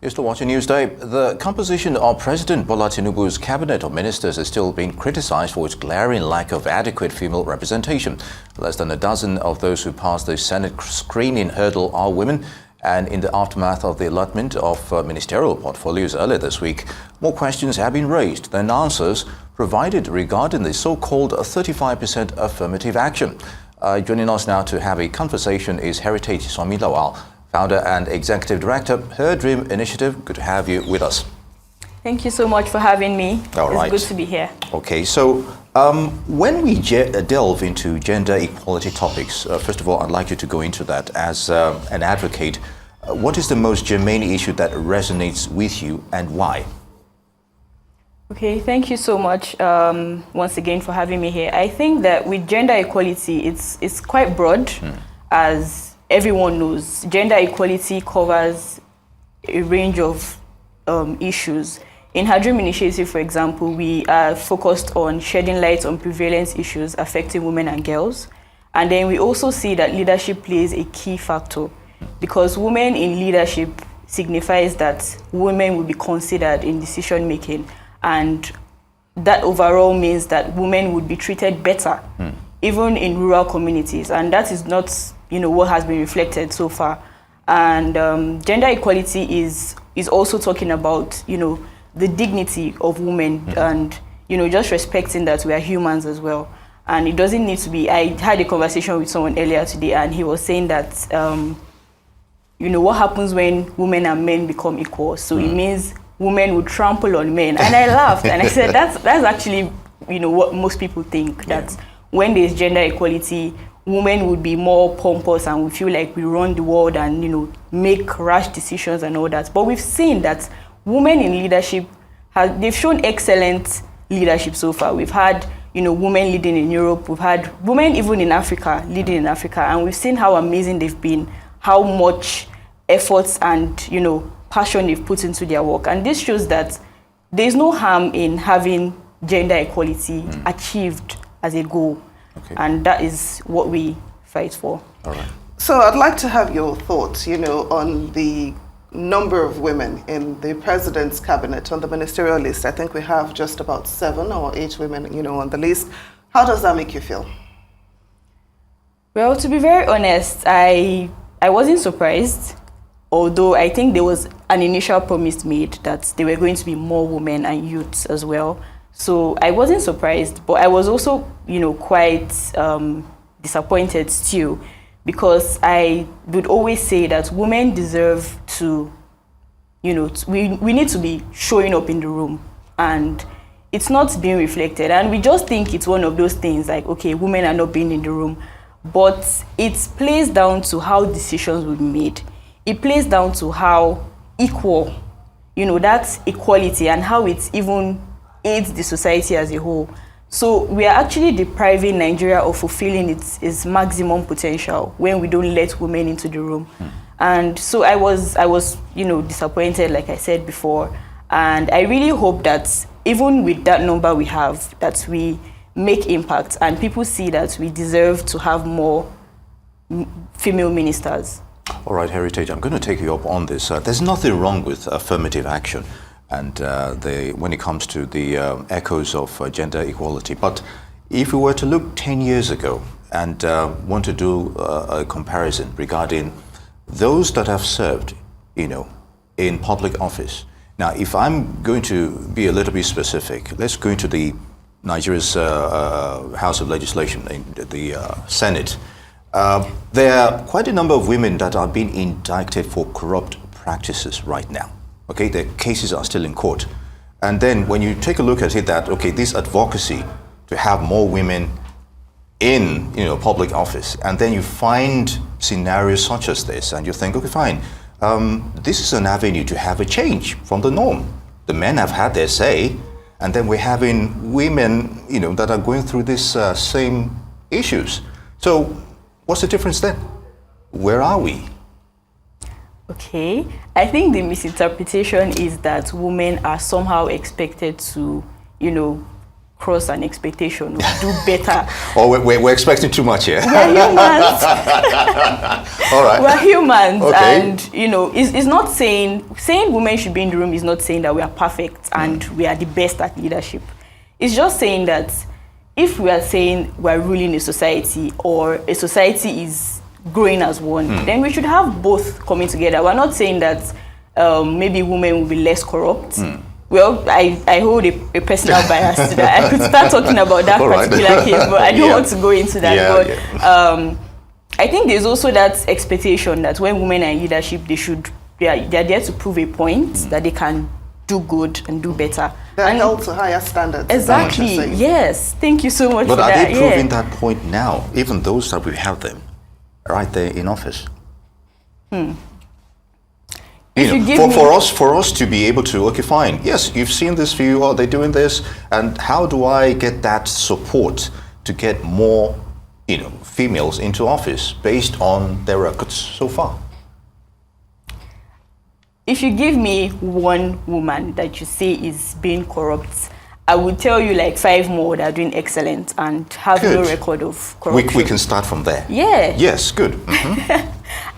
You're still watching Newsday. The composition of President Bola Tinubu's cabinet of ministers is still being criticized for its glaring lack of adequate female representation. Less than a dozen of those who passed the Senate screening hurdle are women. And in the aftermath of the allotment of ministerial portfolios earlier this week, more questions have been raised than answers provided regarding the so-called 35% affirmative action. Joining us now to have a conversation is Heritage Sanmi-Lawal, founder and executive director, Her Dream Initiative. Good to have you with us. Thank you so much for having me. All right. It's good to be here. Okay, so when we delve into gender equality topics, first of all, I'd like you to go into that as an advocate. What is the most germane issue that resonates with you and why? Okay, thank you so much once again for having me here. I think that with gender equality, it's quite broad, as everyone knows. Gender equality covers a range of issues. In Her Dream Initiative, for example, we are focused on shedding light on prevalence issues affecting women and girls. And then we also see that leadership plays a key factor, because women in leadership signifies that women will be considered in decision making. And that overall means that women would be treated better, even in rural communities. And that is not, what has been reflected so far. And gender equality is also talking about, the dignity of women and, just respecting that we are humans as well. And it doesn't need to be. I had a conversation with someone earlier today, and he was saying that, what happens when women and men become equal? So it means women would trample on men. And I laughed and I said, that's actually, what most people think, that when there's gender equality, women would be more pompous and we feel like we run the world and, make rash decisions and all that. But we've seen that women in leadership, they've shown excellent leadership so far. We've had, women leading in Europe. We've had women even in Africa, leading in Africa. And we've seen how amazing they've been, how much efforts and, passion they've put into their work. And this shows that there's no harm in having gender equality achieved as a goal. Okay. And that is what we fight for. All right. So I'd like to have your thoughts, on the number of women in the president's cabinet, on the ministerial list. I think we have just about 7 or 8 women, on the list. How does that make you feel? Well, to be very honest, I wasn't surprised. Although I think there was an initial promise made that there were going to be more women and youths as well. So I wasn't surprised, but I was also, quite disappointed still, because I would always say that women deserve to, we need to be showing up in the room, and it's not being reflected. And we just think it's one of those things like, okay, women are not being in the room, but it plays down to how decisions will be made. It plays down to how equal, that's equality and how it even aids the society as a whole. So we are actually depriving Nigeria of fulfilling its maximum potential when we don't let women into the room. And so I was, disappointed, like I said before. And I really hope that even with that number we have, that we make impact and people see that we deserve to have more female ministers. All right, Heritage, I'm going to take you up on this. There's nothing wrong with affirmative action and when it comes to the echoes of gender equality. But if we were to look 10 years ago and want to do a comparison regarding those that have served, in public office. Now, if I'm going to be a little bit specific, let's go into the Nigeria's House of Legislation, in the Senate. There are quite a number of women that are being indicted for corrupt practices right now. Okay, their cases are still in court. And then when you take a look at it, that, okay, this advocacy to have more women in, public office, and then you find scenarios such as this, and you think, okay, fine, this is an avenue to have a change from the norm. The men have had their say, and then we're having women, that are going through this same issues. So what's the difference then? Where are we? Okay, I think the misinterpretation is that women are somehow expected to, cross an expectation or do better. Oh, we're expecting too much here. We're humans. All right. We're humans, Okay. and it's not saying women should be in the room is not saying that we are perfect and we are the best at leadership. It's just saying that if we are saying we're ruling a society or a society is growing as one, then we should have both coming together. We're not saying that maybe women will be less corrupt. Well, I hold a personal bias to that. I could start talking about that particular case, but I don't want to go into that. I think there's also that expectation that when women are in leadership, they're there to prove a point that they can do good and do better. They're held to higher standards. Exactly. Yes. Thank you so much But for are that. they proving that point now? Even those that we have them right there in office. For us to be able to, okay, fine, yes, you've seen this view, oh, they're doing this, and how do I get that support to get more, females into office based on their records so far? If you give me one woman that you say is being corrupt, I would tell you like 5 more that are doing excellent and have no record of corruption. We can start from there. Yeah. Yes, good.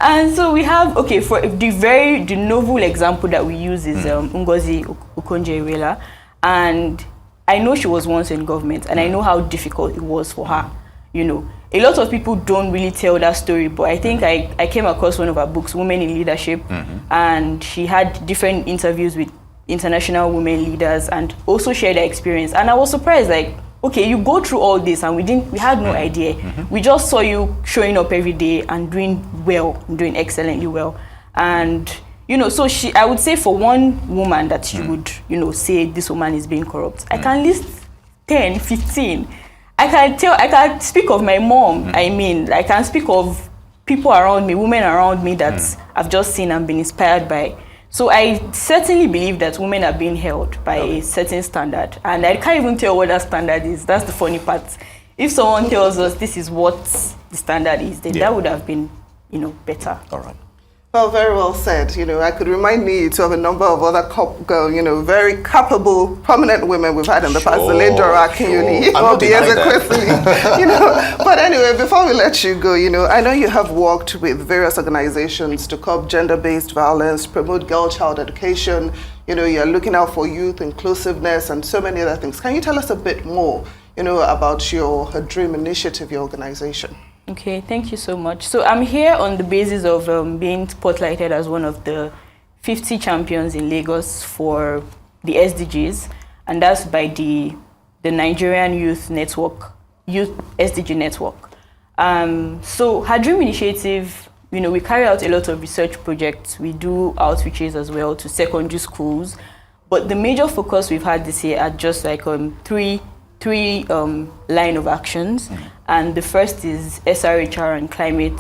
And so we have, for the novel example that we use is Ngozi Okonjo-Iweala. And I know she was once in government, and I know how difficult it was for her. A lot of people don't really tell that story, but I think I came across one of her books, Women in Leadership, and she had different interviews with international women leaders and also shared her experience. And I was surprised, like, okay, you go through all this and we had no idea. We just saw you showing up every day and doing well, doing excellently well. And, so I would say for one woman that she would, say this woman is being corrupt, I can list 10, 15. I can speak of my mom. I can speak of people around me, women around me that I've just seen and been inspired by. So I certainly believe that women are being held by a certain standard. And I can't even tell what that standard is. That's the funny part. If someone tells us this is what the standard is, then that would have been, better. All right. Well, very well said. I could remind me to have a number of other very capable, prominent women we've had in the past. The late Dora Akinyoni, But anyway, before we let you go, I know you have worked with various organizations to curb gender-based violence, promote girl-child education. You're looking out for youth inclusiveness and so many other things. Can you tell us a bit more, about your Dream Initiative, your organization? Okay, thank you so much. So I'm here on the basis of being spotlighted as one of the 50 champions in Lagos for the SDGs, and that's by the Nigerian Youth SDG Network. So her Dream Initiative, we carry out a lot of research projects. We do outreaches as well to secondary schools, but the major focus we've had this year are just like three line of actions. And the first is SRHR and climate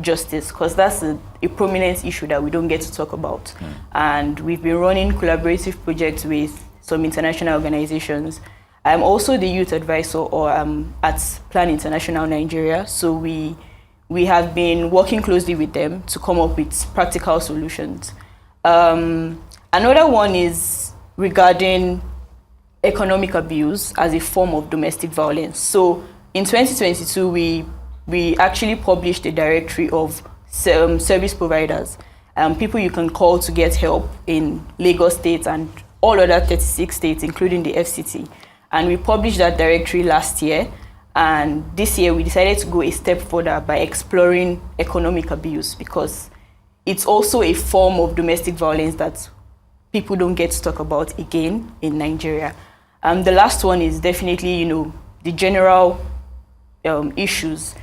justice, because that's a prominent issue that we don't get to talk about. And we've been running collaborative projects with some international organizations. I'm also the youth advisor at Plan International Nigeria. So we have been working closely with them to come up with practical solutions. Another one is regarding economic abuse as a form of domestic violence. So in 2022, we actually published a directory of service providers, people you can call to get help in Lagos State and all other 36 states, including the FCT. And we published that directory last year. And this year, we decided to go a step further by exploring economic abuse, because it's also a form of domestic violence that people don't get to talk about again in Nigeria. The last one is definitely, the general issues,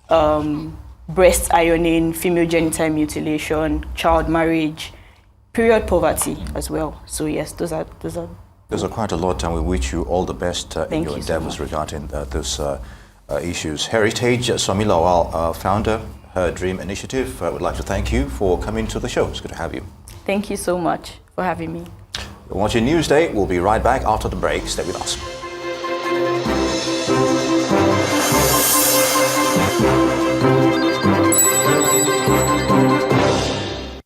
breast ironing, female genital mutilation, child marriage, period poverty as well. So yes, those are quite a lot, and we wish you all the best in your endeavors regarding those issues. Heritage, Sanmi-Lawal, founder, Her Dream Initiative, I would like to thank you for coming to the show. It's good to have you. Thank you so much for having me. You're watching Newsday. We'll be right back after the break. Stay with us.